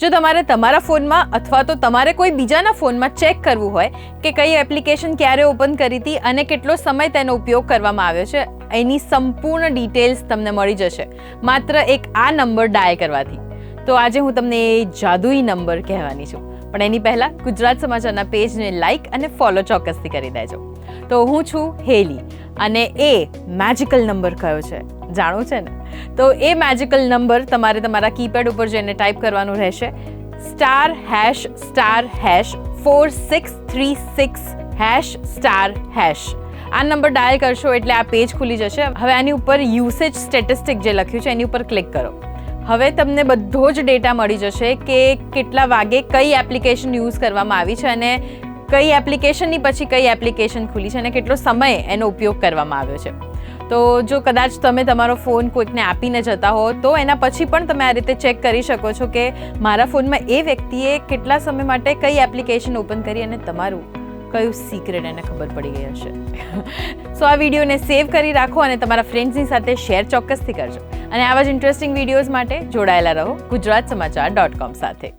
જો તમારે તમારા ફોનમાં અથવા તો તમારે કોઈ બીજાના ફોનમાં ચેક કરવું હોય કે કઈ એપ્લિકેશન ક્યારે ઓપન કરી હતી અને કેટલો સમય તેનો ઉપયોગ કરવામાં આવ્યો છે, એની સંપૂર્ણ ડિટેલ્સ તમને મળી જશે માત્ર એક આ નંબર ડાયલ કરવાથી. તો આજે હું તમને એ જાદુઈ નંબર કહેવાની છું, પણ એની પહેલાં ગુજરાત સમાચારના પેજને લાઇક અને ફોલો ચોક્કસથી કરી દેજો. તો હું છું હેલી અને એ મેજિકલ નંબર કયો છે જાણવું છે ને? તો એ મેજિકલ નંબર તમારે તમારા કીપેડ ઉપર જઈને ટાઈપ કરવાનું રહેશે *#4636#. આ નંબર ડાયલ કરશો એટલે આ પેજ ખુલી જશે. હવે આની ઉપર યુસેજ સ્ટેટિસ્ટિક જે લખ્યું છે એની ઉપર ક્લિક કરો. હવે તમને બધો જ ડેટા મળી જશે કે કેટલા વાગે કઈ એપ્લિકેશન યુઝ કરવામાં આવી છે અને કઈ એપ્લિકેશનની પછી કઈ એપ્લિકેશન ખુલી છે અને કેટલો સમય એનો ઉપયોગ કરવામાં આવ્યો છે. તો જો કદાચ તમે તમારો ફોન કોઈકને આપીને જતા હો તો એના પછી પણ તમે આ રીતે ચેક કરી શકો છો કે મારા ફોનમાં એ વ્યક્તિએ કેટલા સમય માટે કઈ એપ્લિકેશન ઓપન કરી અને તમારું કયું સિક્રેટ એને ખબર પડી ગઈ હશે. સો આ વિડીયોને સેવ કરી રાખો અને તમારા ફ્રેન્ડ્સની સાથે શેર ચોક્કસથી કરજો. અને આવા જ ઇન્ટરેસ્ટિંગ વિડીયોઝ માટે જોડાયેલા રહો ગુજરાત સમાચાર .com સાથે.